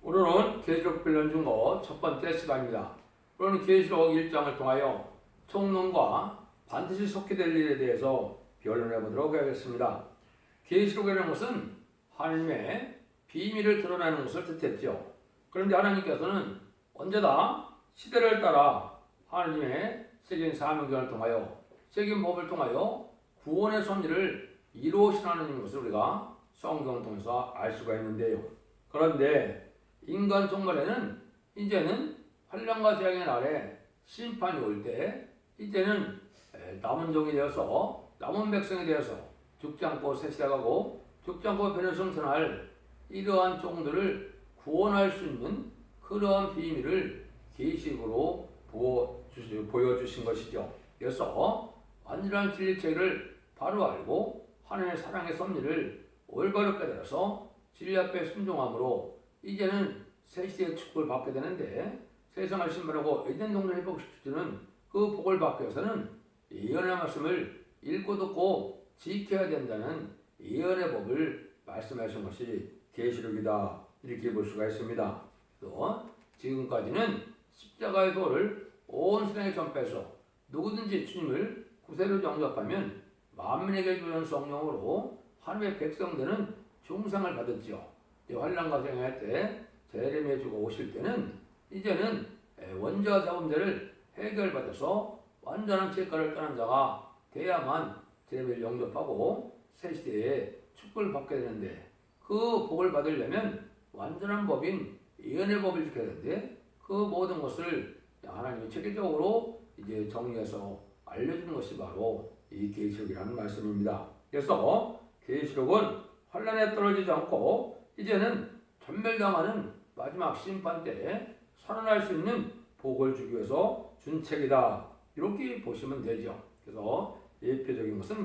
오늘은 계시록 변론 중거 첫 번째 시간입니다. 오늘은 계시록 1장을 통하여 총론과 반드시 속게 될 일에 대해서 변론해 보도록 하겠습니다. 계시록이라는 것은 하나님의 비밀을 드러내는 것을 뜻했죠. 그런데 하나님께서는 언제나 시대를 따라 하나님의 세계인 사명전을 통하여 세계인 법을 통하여 구원의 섭리를 이루시는 하나님인 것을 우리가 성경을 통해서 알 수가 있는데요. 그런데 인간 종말에는 이제는 환난과 재앙의 날에 심판이 올 때 이제는 남은 종이 되어서 남은 백성이 되어서 죽지 않고 세시다가고 죽지 않고 변화성천할 이러한 종들을 구원할 수 있는 그러한 비밀을 계시록으로 보여주신 것이죠. 그래서 완전한 진리체를 바로 알고 하나님의 사랑의 섭리를 올바로 깨달아서 진리 앞에 순종함으로 이제는 새 시대의 축복을 받게 되는데, 세상을 신발하고 에덴 동산을 회복시키는 그 복을 받기 위해서는 예언의 말씀을 읽고 듣고 지켜야 된다는 예언의 법을 말씀하신 것이 계시록이다, 이렇게 볼 수가 있습니다. 또 지금까지는 십자가의 도를 온 세상에 전파해서 누구든지 주님을 구세로 영접하면 만민에게 주는 성령으로 하나님의 백성들은 중상을 받았지요. 환난과 재앙할 때 제레미야 주가 오실 때는 이제는 원죄와 자범죄를 해결받아서 완전한 죄가를 떠난 자가 돼야만 제레미야를 영접하고 새 시대에 축복을 받게 되는데, 그 복을 받으려면 완전한 법인 예언의 법을 지켜야 되는데, 그 모든 것을 하나님이 체계적으로 이제 정리해서 알려주는 것이 바로 이 계시록이라는 말씀입니다. 그래서 계시록은 환난에 떨어지지 않고 이제는 전멸당하는 마지막 심판 때에 살아날 수 있는 복을 주기 위해서 준 책이다, 이렇게 보시면 되죠. 그래서 예표적인 것은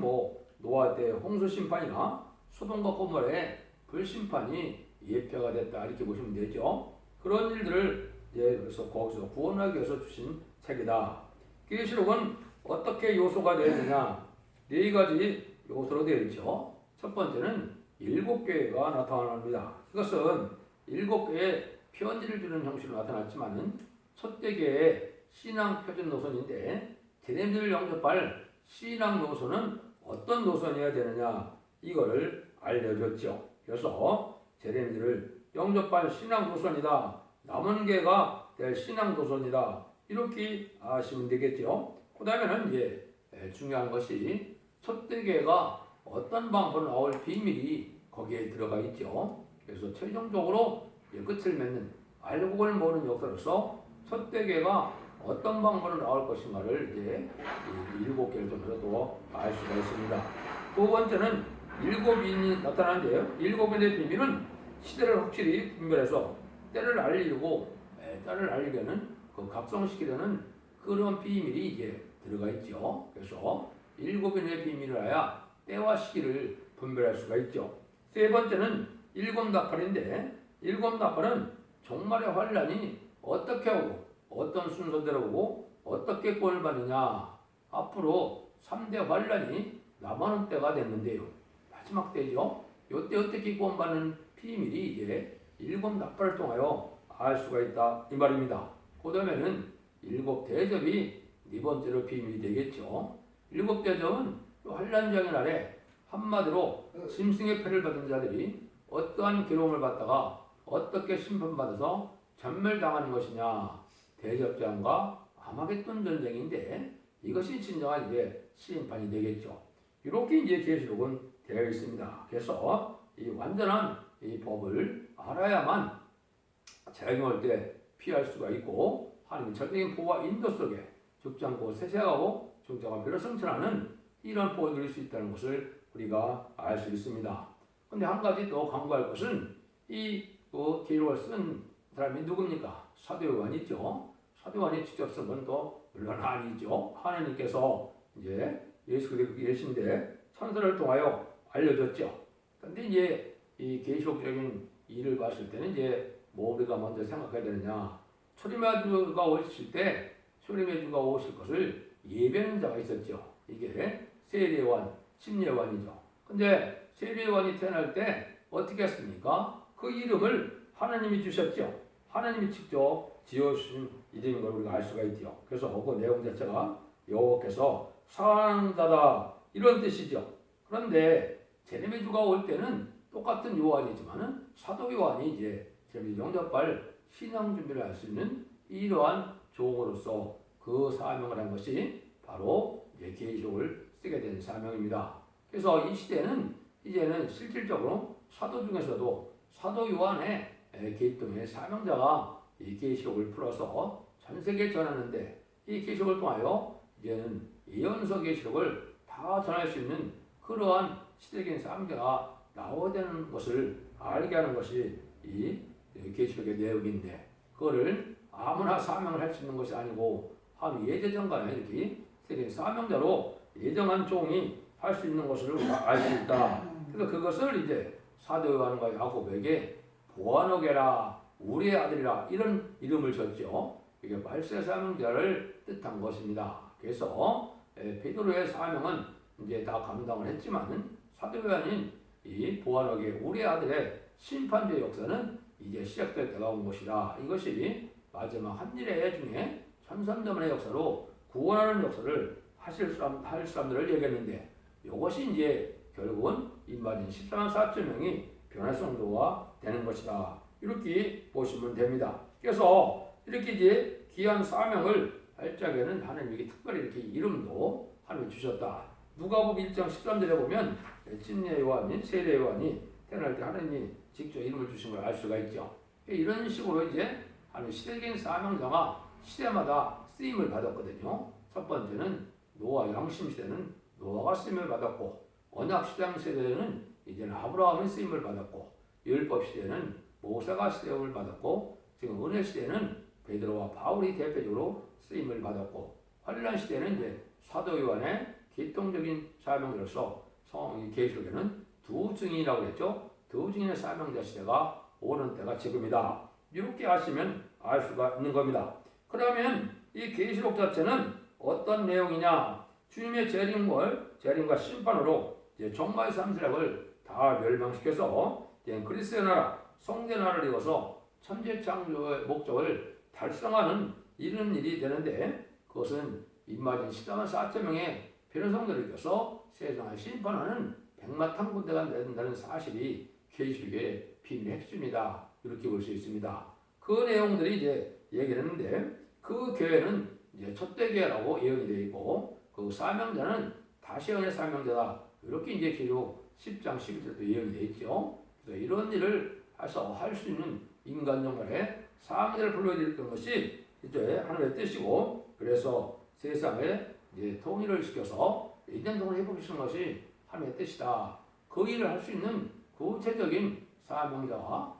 노아 때 홍수 심판이나 소돔과 고모라의 불심판이 예표가 됐다, 이렇게 보시면 되죠. 그런 일들을 그래서 거기서 구원하기 위해서 주신 책이다. 계시록은 어떻게 요소가 되어 있느냐, 네 가지 요소로 되어 있죠. 첫 번째는 7교회가 나타납니다. 이것은 7교회에 편지를 주는 형식으로 나타났지만 첫째 교회의 신앙 표준 노선인데, 제자들을 영접할 신앙 노선은 어떤 노선이어야 되느냐, 이거를 알려줬죠. 그래서 제자들을 영접할 신앙 노선이다, 남은 교회가 될 신앙 노선이다, 이렇게 아시면 되겠죠. 그 다음에는 중요한 것이 첫째 교회가 어떤 방법으로 나올 비밀이 거기에 들어가 있죠. 그래서 최종적으로 끝을 맺는 알곡을 모으는 역사로서 첫째 교회가 어떤 방법으로 나올 것인가를 이 7개를 통해서 또 알 수가 있습니다. 두 번째는 7인이 나타나는데요. 7인의 비밀은 시대를 확실히 분별해서 때를 알리고 때를 알리려는 그 각성시키려는 그런 비밀이 들어가 있죠. 그래서 7인의 비밀을 알아야 때와 시기를 분별할 수가 있죠. 세 번째는 일곱나팔인데, 일곱나팔은 종말의 환란이 어떻게 오고 어떤 순서대로 오고 어떻게 구원을 받느냐, 앞으로 3대 환란이 남아는 때가 됐는데요. 마지막 때죠. 이때 어떻게 구원받는 비밀이 일곱나팔을 통하여 알 수가 있다, 이 말입니다. 그 다음에는 7대접이 네 번째로 비밀이 되겠죠. 7대접은 환난장의 날에 한마디로 짐승의 패를 받은 자들이 어떠한 괴로움을 받다가 어떻게 심판받아서 전멸당하는 것이냐, 대접장과 아마겟돈 전쟁인데, 이것이 진정한 심판이 되겠죠. 이렇게 계시록은 되어 있습니다. 그래서 이 완전한 이 법을 알아야만 재앙이 때 피할 수가 있고, 하나님의 절대적인 보호와 인도 속에 죽지 않고 세세하고 죽지 않고 변화성천하는 이런 복을 누릴 수 있다는 것을 우리가 알 수 있습니다. 그런데 한 가지 또 강조할 것은 이 계시록을 쓴 사람이 누굽니까? 사도 요한이죠. 사도 요한이 직접 쓴 건 또 물론 아니죠. 하나님께서 예수 그리스도 계신데 천사를 통하여 알려줬죠. 그런데 이 계시록적인 일을 봤을 때는 우리가 먼저 생각해야 되느냐? 초림의 주가 오실 때 초림의 주가 오실 것을 예배하는 자가 있었죠. 이게 세례요한, 침례요한이죠. 근데 세례요한이 태어날 때 어떻게 했습니까? 그 이름을 하나님이 주셨죠. 하나님이 직접 지어주신 이름인 걸 우리가 알 수가 있죠. 그래서 그 내용 자체가 여호와께서 사랑자다 이런 뜻이죠. 그런데 제레미주가 올 때는 똑같은 요한이지만은 사도 요한이 이제 제레미주 영접할 신앙 준비를 할 수 있는 이러한 종으로서 그 사명을 한 것이 바로 이제 계시록을 쓰게 된 사명입니다. 그래서 이 시대는 이제는 실질적으로 사도 중에서도 사도 요한의 계통의 사명자가 이 계시록을 풀어서 전 세계에 전하는데 이 계시록을 통하여 이제는 예언서 계시록을 다 전할 수 있는 그러한 시대적인 사명자가 나와야 되는 것을 알게 하는 것이 이 계시록의 내용인데 그거를 아무나 사명을 할 수 있는 것이 아니고 한 예제전간에 이렇게 세계적인 사명자로 예정한 종이 할 수 있는 것을 우리가 알 수 있다. 그래서 그것을 이제 사도 요한과 야고보에게 보아노게라 우리의 아들이라 이런 이름을 줬죠. 이게 말세 사명자를 뜻한 것입니다. 그래서 베드로의 사명은 이제 다 감당을 했지만은 사도 요한인 이 보아노게 우리의 아들의 심판주의 역사는 이제 시작될 때가 온 것이다. 이것이 마지막 한일의 중에 천삼전의 역사로 구원하는 역사를 할 사람들을 얘기했는데 이것이 이제 결국은 임마진 14만 4천 명이 변화 성도가 되는 것이다. 이렇게 보시면 됩니다. 그래서 이렇게 이제 귀한 사명을 할 적에는 하나님이 특별히 이렇게 이름도 하나님 주셨다. 누가복음 1장 13절에 보면 침례 요한인 세례 요한이 태어날 때 하나님이 직접 이름을 주신 걸 알 수가 있죠. 이런 식으로 이제 하나님 시대적인 사명자가 시대마다 쓰임을 받았거든요. 첫 번째는 노아 양심 시대는 노아가 쓰임을 받았고 언약 시장 세대는 이제는 아브라함이 쓰임을 받았고 율법 시대는 모세가 쓰임을 받았고 지금 은혜 시대는 베드로와 바울이 대표적으로 쓰임을 받았고 환란 시대는 이제 사도 요한의 기통적인 사명으로서 성경 계시록에는 두 증인이라고 했죠. 두 증인의 사명자 시대가 오는 때가 지금이다. 이렇게 아시면 알 수가 있는 겁니다. 그러면 이 계시록 자체는 어떤 내용이냐? 주님의 재림과 심판으로 이제 종말 삼세력을 다 멸망시켜서 그리스도의 나라, 성대 나라를 이어서 천재 창조의 목적을 달성하는 이런 일이 되는데 그것은 임마진 14만 4천 명의 변호성들을 이어서 세상을 심판하는 백마탄 군대가 된다는 사실이 계시록의 비밀의 핵심이다. 이렇게 볼 수 있습니다. 그 내용들이 이제 얘기를 했는데 그 교회는 이제 첫대 교회라고 예언이 되어 있고 그 사명자는 다시언의 사명자다. 이렇게 이제 계시록 10장 11절도 예언이 되어 있죠. 그래서 이런 일을 해서 할 수 있는 인간 정말의 사명자를 불러드렸던 것이 이제 하나님의 뜻이고 그래서 세상에 이제 통일을 시켜서 인간동을 회복시키는 것이 하나님의 뜻이다. 그 일을 할 수 있는 구체적인 사명자와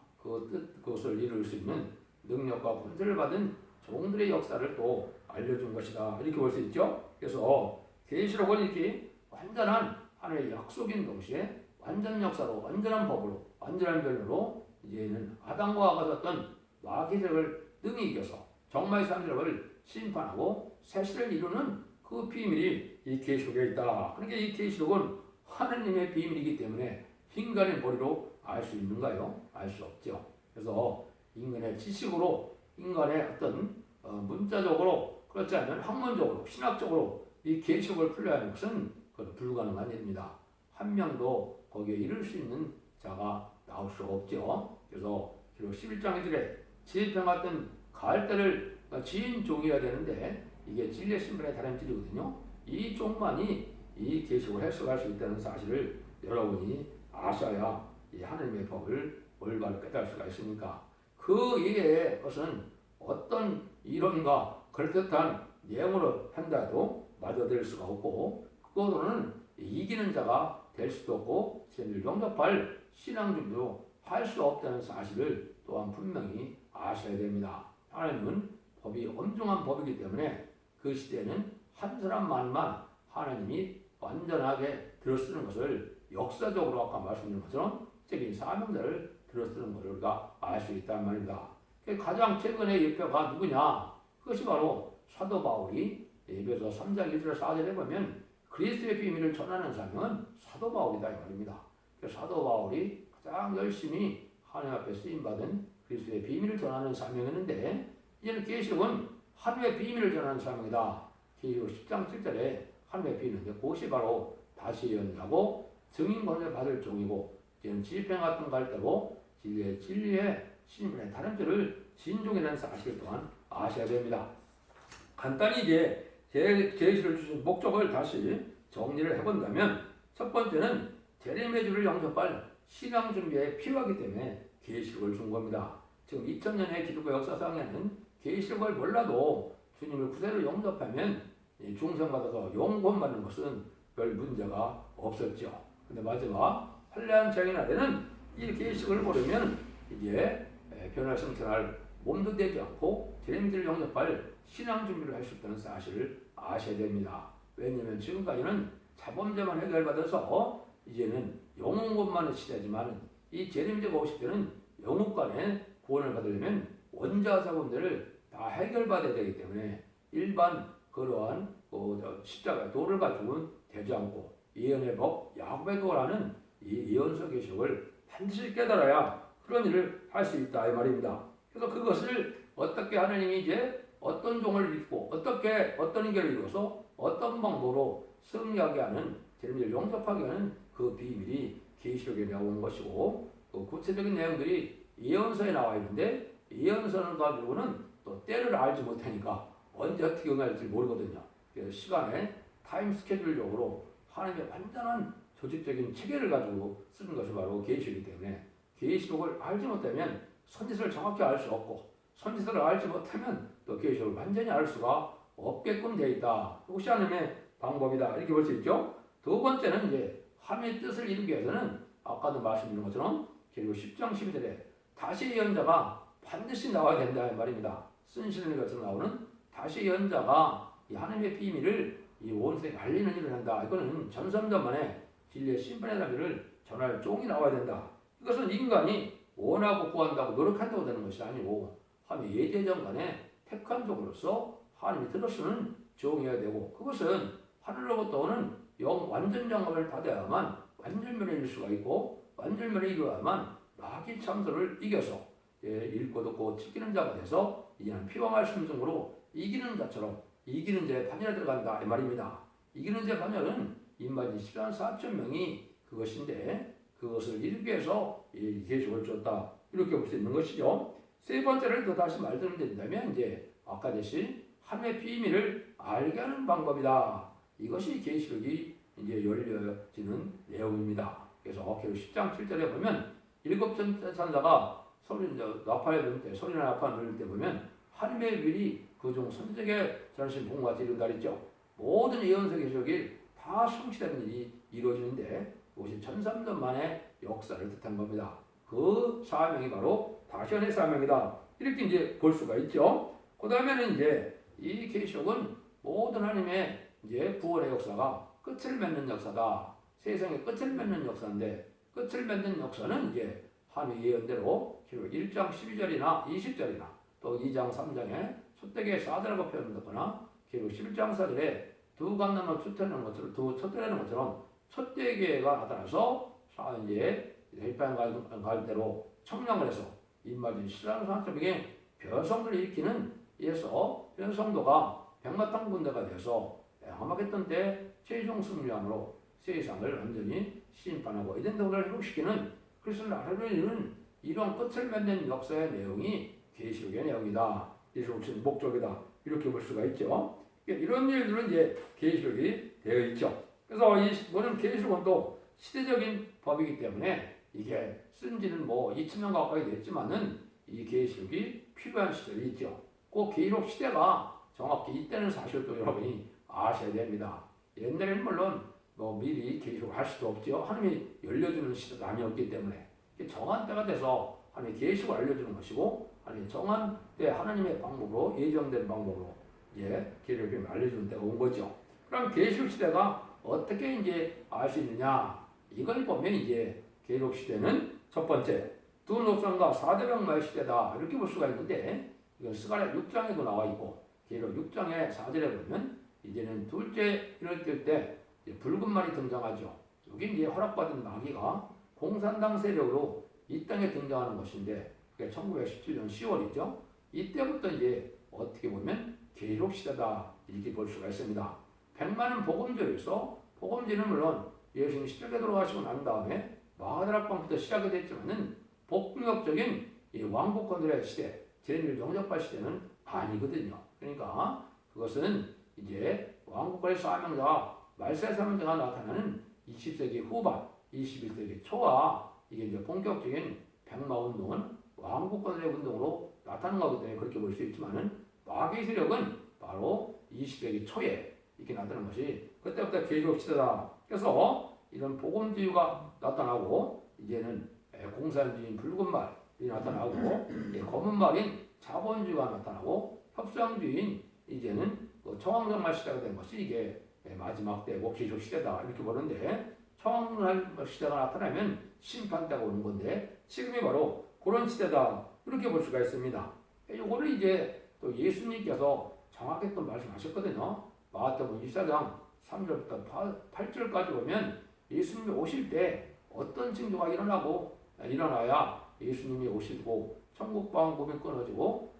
그것을 이룰 수 있는 능력과 권세를 받은 종들의 역사를 또 알려준 것이다. 이렇게 볼 수 있죠. 그래서 계시록은 이렇게 완전한 하나님의 약속인 동시에 완전 역사로, 완전한 법으로, 완전한 변호로 이제는 아담과 하와가 졌던 마귀력을 능히 이겨서 정말 사람들을 심판하고 세시를 이루는 그 비밀이 이 계시록에 있다. 그러니까 이 계시록은 하나님의 비밀이기 때문에 인간의 머리로 알 수 있는가요? 알 수 없죠. 그래서 인간의 지식으로, 인간의 어떤 문자적으로, 그렇지 않으면 학문적으로, 신학적으로 이 계시록을 풀려야 하는 것은 불가능한 일입니다. 한 명도 거기에 이를 수 있는 자가 나올 수 없죠. 그래서 11장 1절에 지혜평 같은 갈대를 지은 종이어야 되는데 이게 진리의 신분의 다름질이거든요. 이 종만이 이 계시록을 해석할 수 있다는 사실을 여러분이 아셔야 이 하나님의 법을 올바로 깨달을 수가 있으니까 그 이외의 것은 어떤 이론과 그럴듯한 내용으로 한다도 맞아들일 수가 없고 그거로는 이기는 자가 될 수도 없고 진리를 영접할 신앙준비도 할 수 없다는 사실을 또한 분명히 아셔야 됩니다. 하나님은 법이 엄중한 법이기 때문에 그 시대에는 한 사람만만 하나님이 완전하게 들어쓰는 것을 역사적으로 아까 말씀드린 것처럼 적인 사명자를 들어쓰는 것을 우리가 알 수 있다는 말입니다. 가장 최근의 예표가 누구냐? 그것이 바로 사도 바울이 에베소 3장 1절 4절에 보면 그리스도의 비밀을 전하는 사명은 사도 바울이다 이 말입니다. 사도 바울이 가장 열심히 하나님 앞에 쓰임받은 그리스도의 비밀을 전하는 사명이었는데 이제는 계시록은 하나님의 비밀을 전하는 사명이다. 계시록 10장 7절에 하나님의 비밀인데 그것이 바로 다시 예언자고 증인권을 받을 종이고 이제는 집행 같은 거 할 때고 진리의 신분의 다름질을 진종이라는 사실 또한 아셔야 됩니다. 간단히 이제 계시를 주신 목적을 다시 정리를 해본다면 첫 번째는 재림의 주를 영접할 신앙 준비에 필요하기 때문에 계시록을 준 겁니다. 지금 2000년의 기독교 역사상에는 계시록을 몰라도 주님을 구세로 영접하면 중생받아서 영권 받는 것은 별 문제가 없었죠. 근데 마지막 환란 재림날에는 이 계시록을 모르면 이제 변화성찰할 몸도 되지 않고 재림들을 영접할 신앙 준비를 할 수 있다는 사실을 아셔야 됩니다. 왜냐하면 지금까지는 자범죄만 해결받아서 이제는 영혼권만의 시대지만 이 재림제가 오실 때는 영혼간의 구원을 받으려면 원자 자범죄를 다 해결받아야 되기 때문에 일반 그러한 십자가 도를 가지고는 되지 않고 예언의 법, 야곱의 도라는 이 예언서 계시록을 반드시 깨달아야 그런 일을 할 수 있다 이 말입니다. 그래서 그것을 어떻게 하나님이 이제 어떤 종을 입고 어떤 인격을 이루어서 어떤 방법으로 승리하게 하는 재림을 영접하게 하는 그 비밀이 계시록에 나오는 것이고 그 구체적인 내용들이 예언서에 나와 있는데 예언서는 가지고는 또 때를 알지 못하니까 언제 어떻게 응할지 모르거든요. 그래서 시간에 타임 스케줄적으로 하나님의 완전한 조직적인 체계를 가지고 쓰는 것이 바로 계시록이기 때문에 계시록을 알지 못하면 선지서를 정확히 알 수 없고 선지서를 알지 못하면 또 계시록을 완전히 알 수가 없게끔 되어 있다. 이것이 하나님의 방법이다. 이렇게 볼 수 있죠. 두 번째는 이제 하나님의 뜻을 이루기 위해서는 아까도 말씀드린 것처럼 계시록 10장 12절에 다시 예언자가 반드시 나와야 된다 이 말입니다. 쓴실의 것처럼 나오는 다시 예언자가 이 하나님의 비밀을 이 온 세상에 알리는 일을 한다. 이거는 전선전만에 진리의 심판의 자비를 전할 종이 나와야 된다. 이것은 인간이 원하고 구한다고 노력한다고 되는 것이 아니고 하나님의 예제정간에 택한 종으로서 하나님이 들어쓰는 종이어야 되고 그것은 하늘로부터 오는 완전 영감을 받아야만 완전면에 이룰 수가 있고 완전면에 이루어야만 마귀 참소를 이겨서 읽고 듣고 지키는 자가 돼서 이제는 피방할 심정으로 이기는 자처럼 이기는 자의 반열에 들어간다 이 말입니다. 이기는 자의 반열은 인마진 14만 4천 명이 그것인데 그것을 이루기 위해서 이 계시록을 줬다 이렇게 볼 수 있는 것이죠. 세 번째를 또 다시 말씀드린다면 이제 아까 대신 하나님의 비밀을 알게 하는 방법이다. 이것이 계시록이 이제 열려지는 내용입니다. 그래서 계시록 10장 7절에 보면 일곱 천사가 나팔을 불 때 소리나 나팔을 불 때 보면 하나님의 비밀이 그중 선지자에게 전하신 복음과 이룬다 그랬죠. 모든 예언서 계시록이 다 성취되는 일이 이루어지는데 그것이 1300년 만의 역사를 뜻한 겁니다. 그 사명이 바로 다시언의 사명이다. 이렇게 이제 볼 수가 있죠. 그 다음에는 이제 이 계시록은 모든 하나님의 이제 부활의 역사가 끝을 맺는 역사다. 세상의 끝을 맺는 역사인데 끝을 맺는 역사는 이제 하나님의 예언대로 1장 12절이나 20절이나 또 2장 3장에 촛대기의 사대라고 표현되거나 기록 11장 4절에 두 감나무 촛대라는 것처럼 촛대기가 나타나서 이제 헬파인 갈 대로 청량을 해서 입맞은 신라는 사람에게 변성들을 일으키는 이에서 변성도가 백마탄 군대가 돼서 하마겟돈 때 최종 승리함으로 세상을 완전히 심판하고 에덴 동산을 회복시키는 그리스도 나라를 이루는 이런 끝을 맺는 역사의 내용이 계시록의 내용이다. 계시록의 목적이다. 이렇게 볼 수가 있죠. 이런 일들은 이제 계시록이 되어 있죠. 그래서 이거는 계시록은 또 시대적인 법이기 때문에 이게 쓴 지는 뭐 2000년 가까이 됐지만은 이 계시록이 필요한 시절이 있죠. 그 계시록 시대가 정확히 이때는 사실 또 여러분이 아셔야 됩니다. 옛날에는 물론 뭐 미리 계시록을 할 수도 없죠. 하나님이 열려주는 시대가 아니었기 때문에 정한 때가 돼서 하나님이 계시록을 알려주는 것이고 하나님이 정한 때 하나님의 방법으로 예정된 방법으로 이제 계시록을 알려주는 때가 온 거죠. 그럼 계시록 시대가 어떻게 이제 알 수 있느냐? 이걸 보면 이제 계시록 시대는 첫 번째 두 녹성과 4대 병마의 시대다 이렇게 볼 수가 있는데 이건 스가랴 6장에도 나와 있고 계시록 6장의 4절에 보면 이제는 둘째 일을 뜰 때 붉은 말이 등장하죠. 여기 이제 허락받은 마귀가 공산당 세력으로 이 땅에 등장하는 것인데 그게 1917년 10월이죠. 이때부터 이제 어떻게 보면 계시록 시대다 이렇게 볼 수가 있습니다. 백마는 복음제로서 복음제는 물론 예수님 십자가에 돌아가시고 난 다음에 마가다락방부터 시작이 됐지만은 복음적인 이 왕복권들의 시대, 제일 영접할 시대는 아니거든요. 그러니까 그것은 이제 왕국과의 사명자가 말세의 사명자가 나타나는 20세기 후반, 21세기 초와 이게 이제 본격적인 백마 운동은 왕국권의 운동으로 나타난 거기 때문에 그렇게 볼 수 있지만은 마귀의 세력은 바로 20세기 초에 이렇게 나타난 것이 그때부터 계시록 시대다. 그래서 이런 복음주의가 나타나고 이제는 공산주의인 붉은 말이 나타나고 검은 말인 자본주의가 나타나고 협상주의인 이제는 청왕정말 시대가 된 것이 이게 마지막 때고 계시록 시대다 이렇게 보는데 청왕정말 시대가 나타나면 심판 때가 오는 건데 지금이 바로 그런 시대다 이렇게 볼 수가 있습니다. 이거를 이제 또 예수님께서 정확히 또 말씀하셨거든요. 마태복음 24장 3절부터 8절까지 보면 예수님이 오실 때 어떤 징조가 일어나야 예수님이 오시고 천국 방법이 끊어지고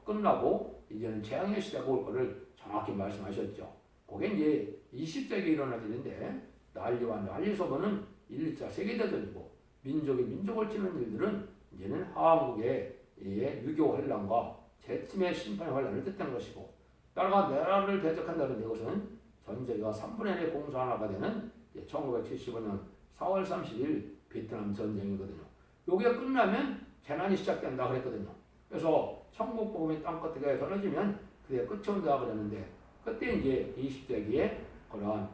끝나고 이제는 재앙의 시대가 올 거를 정확히 말씀하셨죠. 그게 이제 20세기에 일어날 일인데 난리와 난리 소문은 1차 세계대전이고 민족이 민족을 치는 일들은 이제는 한국의 유교 환란과 재침의 심판의 환란을 뜻하는 것이고 나라가 나라를 대적한다는 이것은 전 세계가 3분의 1의 공산화가 되는 1975년 4월 30일 베트남 전쟁이거든요. 요게 끝나면 재난이 시작된다 그랬거든요. 그래서 천국 복음이 땅끝에 전해지면 그게 끝이 온다 그랬는데 그때 이제 20세기에 그러한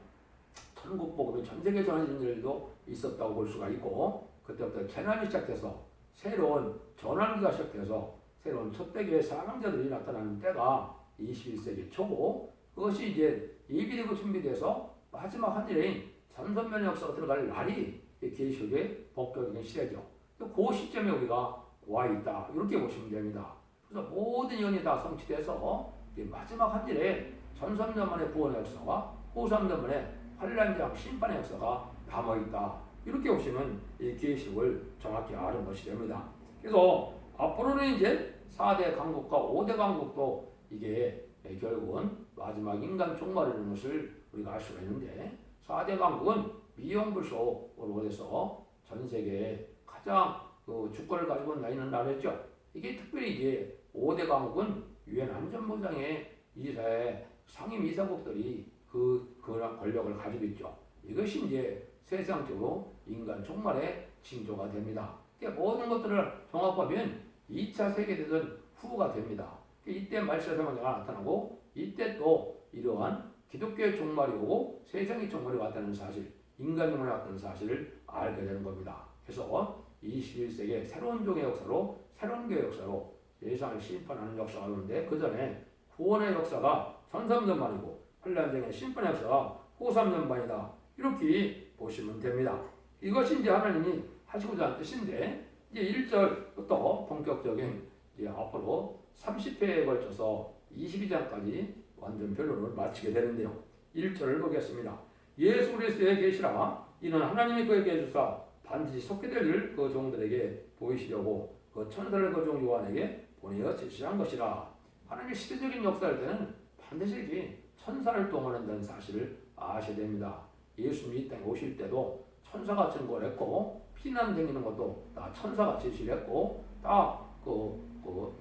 천국 복음이 전 세계에 전해진 일도 있었다고 볼 수가 있고 그때부터 재난이 시작돼서 새로운 전환기가 시작돼서 새로운 첫대교의 사명자들이 나타나는 때가 21세기 초고 그것이 이제 예비되고 준비돼서 마지막 한 일인 전선면의 역사가 들어갈 날이 계시록의 본격적인 시대죠. 그 시점에 우리가 와 있다 이렇게 보시면 됩니다. 그래서 모든 연이 다 성취돼서 마지막 한 일에 전선면만의 구원의 역사와 후 3년만의 환란장 심판의 역사가 남아있다 이렇게 보시면 이 계시록을 정확히 아는 것이 됩니다. 그래서 앞으로는 이제 4대 강국과 5대 강국도 이게 결국은 마지막 인간 종말이라는 것을 우리가 알 수가 있는데 4대 강국은 미용불소로 해서 전 세계에 가장 그 주권을 가지고 있는 나라였죠. 이게 특별히 이제 5대 강국은 유엔 안전보장의 이사의 상임이사국들이 그런 권력을 가지고 있죠. 이것이 이제 세상적으로 인간 종말의 징조가 됩니다. 모든 것들을 종합하면 2차 세계대전 후가 됩니다. 이때 말세사명자가 나타나고 이때 또 이러한 기독교의 종말이 오고 세상의 종말이 왔다는 사실, 인간 종말이 왔다는 사실을 알게 되는 겁니다. 그래서 21세기의 새로운 종의 역사로 새로운 교의 역사로 세상을 심판하는 역사가 오는데 그 전에 구원의 역사가 1300년 만이고 환란쟁의 심판의 역사가 후 3년 만이다. 이렇게 보시면 됩니다. 이것이 이제 하나님이 하시고자 하는 뜻인데 이제 1절부터 본격적인 이제 앞으로 30회에 걸쳐서 22장까지 완전 변론을 마치게 되는데요. 1절을 보겠습니다. 예수 그리스도에 계시라 이는 하나님이 그에게 주사 반드시 속게 될 일 그 종들에게 보이시려고 그 천사를 그 종 요한에게 보내어 제시한 것이라. 하나님의 시대적인 역사할 때는 반드시 천사를 동원한다는 사실을 아셔야 됩니다. 예수님이 이 땅에 오실 때도 천사가 증거를 했고 피난 다니는 것도 다 천사가 제시를 했고 다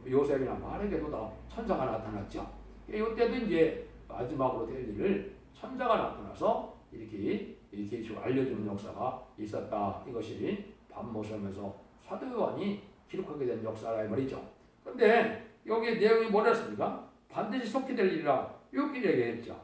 요셉이나 마리아에게도 다 천사가 나타났죠. 이때도 이제 마지막으로 될 일을 천사가 나타나서 이렇게 알려주는 역사가 있었다. 이것이 반모섬에서 사도 요한이 기록하게 된 역사라 말이죠. 그런데 여기 내용이 뭐랬습니까? 반드시 속히 될 일이라 이렇게 얘기했죠.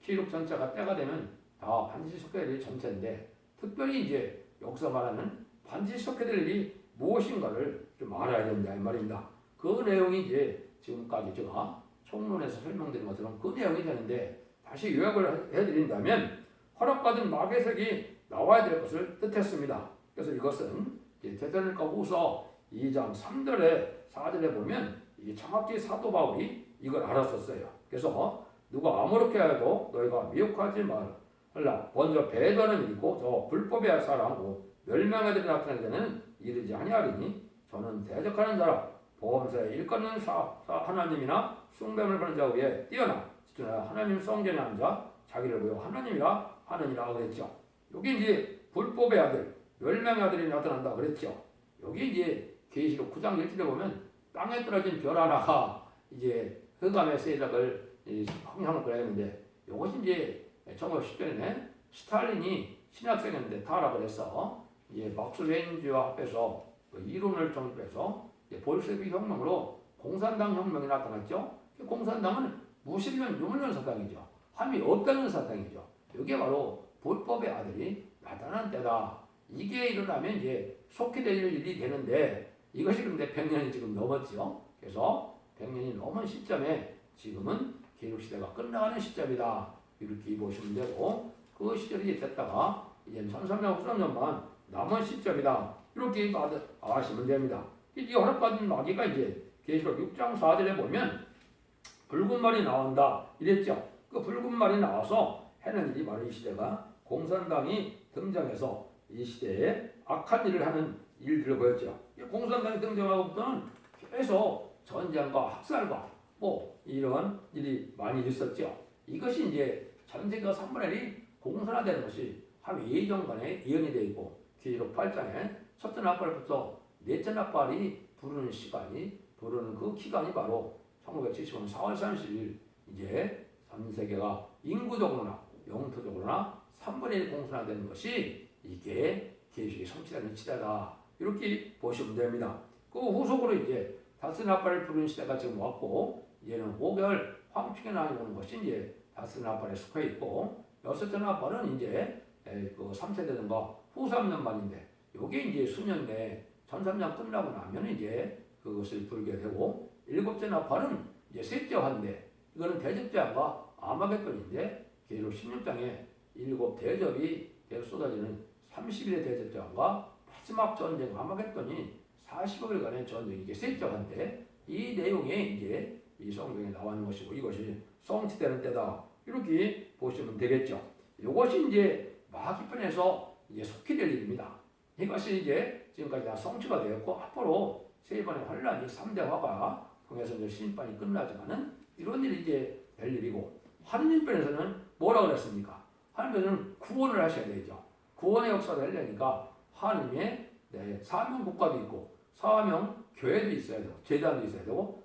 기록 전체가 때가 되면 다 반드시 속게 될 일이 전체인데 특별히 이제 역사 말하는 반드시 속게 될 일이 무엇인가를 좀 알아야 된다 이 말입니다. 그 내용이 이제 지금까지 제가 총론에서 설명드린 것처럼 그 내용이 되는데 다시 요약을 해드린다면 허락받은 마귀색이 나와야 될 것을 뜻했습니다. 그래서 이것은 데살로니가 후서 2장 3절에 4절에 보면 이게 정확히 사도 바울이 이걸 알았었어요. 그래서 누가 아무렇게 해도 너희가 미혹하지 말라. 먼저 배도하는 일이고 저 불법의 사람고 멸망의 들이 나타나게 되는 이르지 아니하리니 저는 대적하는 자라 보험사에 일컫는 하나님이나 숭배를 하는 자 위에 뛰어나 집중하여 하나님 성전에 앉아 자기를 보여 하나님이라 하느니라 그랬죠. 여기 이제 불법의 아들, 멸망의 아들이 나타난다 그랬죠. 여기 이제 계시록 9장 1절에 보면 땅에 떨어진 별 하나가 이제 흑암의 세력을 형상을 그렸는데 이것이 이제 1910년에 스탈린이 신학생이었는데 타락을 해서 이제 막스웨인주와 합해서 그 이론을 정립해서 볼셰비크 혁명으로 공산당 혁명이 나타났죠. 공산당은 무신론 유물론 사상이죠. 함이 없다는 사상이죠. 이게 바로 불법의 아들이 나타난 때다. 이게 일어나면 이제 속히 될 일이 되는데 이것이 근데 100년이 지금 넘었죠. 그래서 100년이 넘은 시점에 지금은 계급시대가 끝나가는 시점이다. 이렇게 보시면 되고 그 시절이 됐다가 이제 1300, 1300만 남은 시점이다. 이렇게 아시면 됩니다. 이 허락받은 마귀가 이제 계시록 6장 4절에 보면 붉은 말이 나온다 이랬죠. 그 붉은 말이 나와서 해는 일이 바로 이 시대가 공산당이 등장해서 이 시대에 악한 일을 하는 일들을 보였죠. 공산당이 등장하고부터는 계속 전쟁과 학살과 뭐 이런 일이 많이 있었죠. 이것이 이제 전 세계가 3분의 1이 공산화되는 것이 한 예정간에 예언이 되어 있고 계시록 8장에 첫째 나팔부터 넷째 나팔이 부르는 시간이 부르는 그 기간이 바로 1975년 4월 30일 이제 전 세계가 인구적으로나 영토적으로나 3분의 1 공산화되는 것이 이게 계시록이 성취되는 시대다. 이렇게 보시면 됩니다. 그 후속으로 이제 다스 나팔을 부르는 시대가 지금 왔고 이제는 5개월 황충에 나오는 것이 이제 다스 나팔에 속해 있고 여섯째 나팔은 이제 그 3세대든가 후 3년 만인데 요게 이제 수년 내에 1300년 끝나고 나면 이제 그것을 불게 되고 일곱째 나팔은 이제 셋째 환대 이거는 대접자가 아마겟돈인데 계시록 16장에 일곱 대접이 계속 쏟아지는 30일의 대접자가 마지막 전쟁 아마겟돈이 45일간의 전쟁이 이게 셋째 환대 이 내용에 이제 이 성경에 나와 있는 것이고 이것이 성취되는 때다 이렇게 보시면 되겠죠. 이것이 이제 마귀편에서 이제 속히 될 일입니다. 이것이 이제 지금까지 다 성취가 되었고 앞으로 세 번의 환란이 3대화가 통해서 이제 신판이 끝나지만은 이런 일이 이제 될 일이고 하느님편에서는 뭐라 그랬습니까? 하느님은 구원을 하셔야 되죠. 구원의 역사를 하려니까 하느님의 사명 국가도 있고 사명 교회도 있어야 되고 제단도 있어야 되고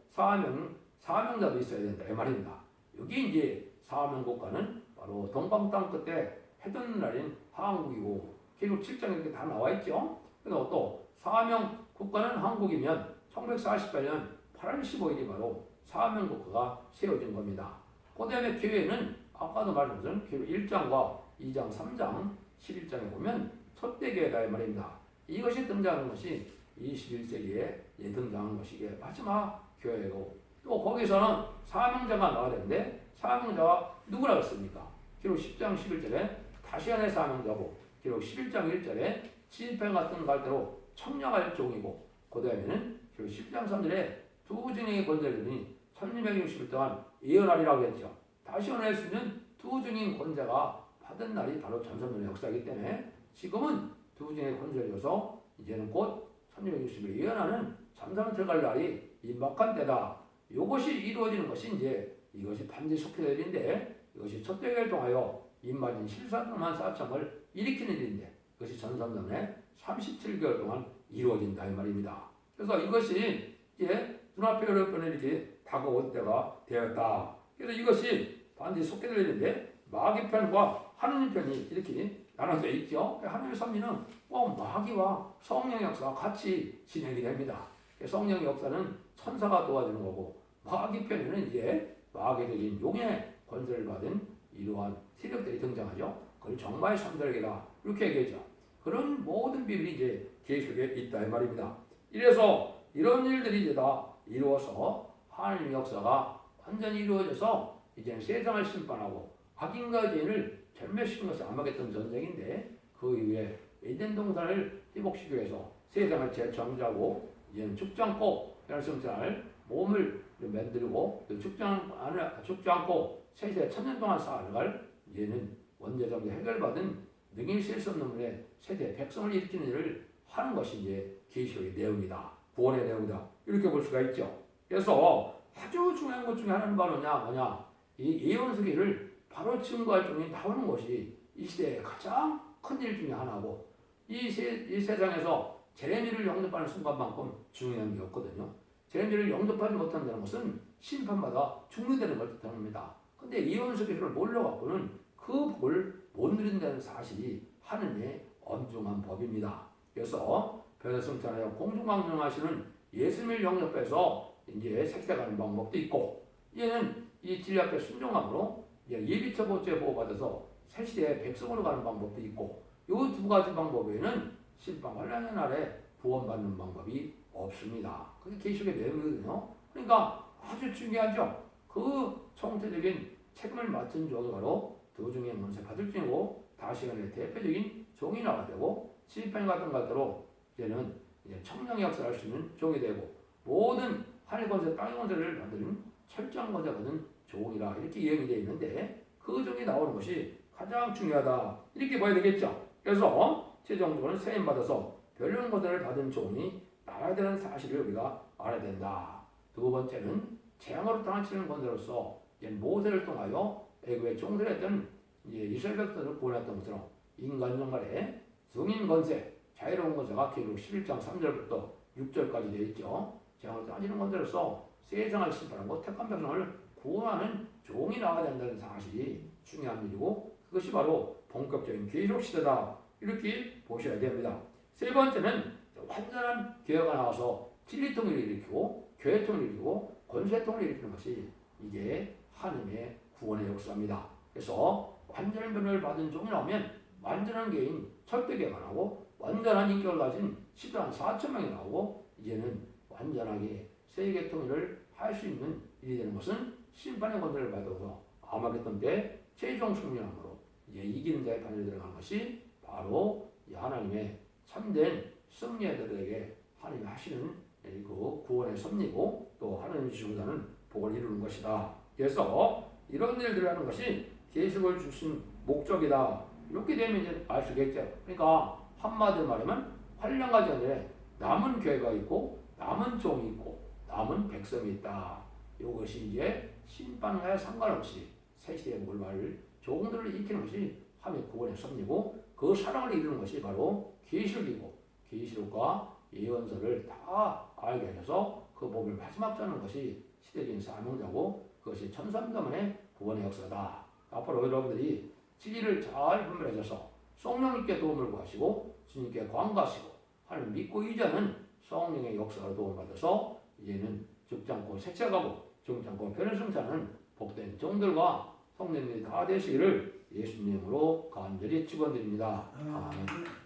사명자도 있어야 된다 이 말입니다. 여기 이제 사명 국가는 바로 동방 땅 끝에 해 뜨는 날인 한국이고 계시록 7장에 이렇게 다 나와 있죠. 그래서 또 사명 국가는 한국이면 1948년 8월 15일이 바로 사명 국가가 세워진 겁니다. 그 다음에 교회는 아까도 말씀드린 교회 1장과 2장, 3장, 11장에 보면 첫대 교회다 이 말입니다. 이것이 등장하는 것이 21세기에 등장한 것이 이게 마지막 교회고 또 거기서는 사명자가 나와야 되는데 사명자가 누구라고 했습니까? 기록 10장 11절에 다시안의 사명자고 기록 11장 1절에 지지편 같은 갈대로 청량할 종이고 그 다음에는 기록 10장 3절에 두 증인의 권세들이 1260일 동안 예언하리라고 했죠. 다시안의 수 있는 두 증인 권세가 받은 날이 바로 전선문의 역사이기 때문에 지금은 두 증인의 권세여서 이제는 곧 1260일 예언하는 잠잠을 들어갈 날이 임박한 때다. 이것이 이루어지는 것이 이제 이것이 반드시 속해될 일인데 이것이 첫 대회를 통하여 임마진 14만 4천을 일으키는 일인데 그것이 전선전에 37개월 동안 이루어진다 이 말입니다. 그래서 이것이 이제 눈앞에 어렵던 일이 다가올 때가 되었다. 그래서 이것이 반드시 속해될 일인데 마귀 편과 하느님 편이 이렇게 나눠져 있죠. 하느님의 섭리는 마귀와 성령의 역사가 같이 진행이 됩니다. 성령의 역사는 천사가 도와주는 거고 마귀 편에는 이제 마귀적인 용의 권세를 받은 이러한 세력들이 등장하죠. 그걸 정말 선절기다 이렇게 얘기하죠. 그런 모든 비밀이 이제 계시록에 있다 이 말입니다. 이래서 이런 일들이 이제 다 이루어서 하나님의 역사가 완전히 이루어져서 이제 세상을 심판하고 악인과 죄인을 절멸시킨 것이 아마겟돈 전쟁인데 그 이후에 에덴 동산을 회복시키기 위해서 세상을 재창조하고 이제는 죽지 않고 열성할 몸을 만들고 죽지 않고 세세 천년 동안 살아갈 이제는 원죄적으로 해결받은 능히 셀 수 없는 분의 세대 백성을 일으키는 일을 하는 것이 이제 계시록의 내용이다. 구원의 내용이다. 이렇게 볼 수가 있죠. 그래서 아주 중요한 것 중에 하나는 바로 뭐냐? 이 예언서기를 바로 증거할 종이 나오는 것이 이 시대의 가장 큰 일 중에 하나고 이 세상에서 제레미를 영접하는 순간만큼 중요한 게 없거든요. 제레미를 영접하지 못한다는 것은 심판받아 죽는다는 걸 뜻합니다. 근데 예언서기를 몰라갖고는 그 복을 못 누린다는 사실이 하느님의 엄중한 법입니다. 그래서 변화성찬하여 공중방송하시는 예수님을 영접해서 이제 색색하는 방법도 있고, 얘는 이 진리 앞에 순종함으로 예비처 보죄 보호받아서 새 시대의 백성으로 가는 방법도 있고, 이 두 가지 방법 외에는 심판 환란의 날에 구원받는 방법이 없습니다. 그게 계시록의 내용이거든요. 그러니까 아주 중요하죠. 그 총체적인 책임을 맡은 종이 바로 도중에 문세 받을 종이고 다시간의 대표적인 종이 나와야 되고 시편 같은 것대로 이제는 청량의 역사를 할 수 있는 종이 되고 모든 하늘 권세 땅의 권세를 받는 철저한 권세 받은 종이라 이렇게 예언이 되어 있는데 그 종이 나오는 것이 가장 중요하다 이렇게 봐야 되겠죠. 그래서 최종적으로는 세임 받아서 별론 권세를 받은 종이 나와야 되는 사실을 우리가 알아야 된다. 두 번째는 재앙으로 당치는 권세로서 모세를 통하여 애굽의 종들했던 이스라엘 백성들을 구원했던 것처럼 인간 종말에 승인 권세, 자유로운 권세가 계시록 11장 3절부터 6절까지 되어 있죠. 재앙을 따지는 권세로서 세상을 심판하고 택한 백성을 구원하는 종이 나와야 된다는 사실이 중요한 일이고 그것이 바로 본격적인 계시록 시대다 이렇게 보셔야 됩니다. 세 번째는 완전한 교회가 나와서 진리통일을 일으키고 교회통일을 일으키고 권세통일을 일으키는 것이 이게 하나님의 구원의 역사입니다. 그래서 완전한 변호를 받은 종이 나오면 완전한 개인 철저하게 나오고 완전한 인격을 가진 시도한 4천 명이 나오고 이제는 완전하게 세계 통일을 할 수 있는 일이 되는 것은 심판의 권세를 받아서 아마겟돈 때 최종 승리함으로 이제 이기는 자의 반열에 들어가는 것이 바로 이 하나님의 참된 승리자들에게 하나님이 하시는 그 구원의 섭리고 또 하나님이 주신다는 복을 이루는 것이다. 그래서 이런 일들을 하는 것이 계시록을 주신 목적이다. 이렇게 되면 이제 알 수 있겠죠. 그러니까 한마디로 말하면 환란과 전에 남은 교회가 있고 남은 종이 있고 남은 백성이 있다. 이것이 이제 심판과 상관없이 새 시대의 복을 받을 종들을 익히는 것이 하나님의 구원의 섭리고 그 사랑을 이루는 것이 바로 계시록이고 계시록과 예언서를 다 알게 하셔서 그 복을 마지막 자는 것이 시대적인 사명자고 그것이 천삼자만의 구원의 역사다. 앞으로 여러분들이 진리를 잘 분별하셔서 성령님께 도움을 구하시고 주님께 관가하시고 하나님 믿고 이제는 성령의 역사로 도움받아서 이제는 죽지 않고 세차가고 죽지 않고 변화승차는 복된 종들과 성령님이 다 되시기를 예수님으로 간절히 축원드립니다. 아멘.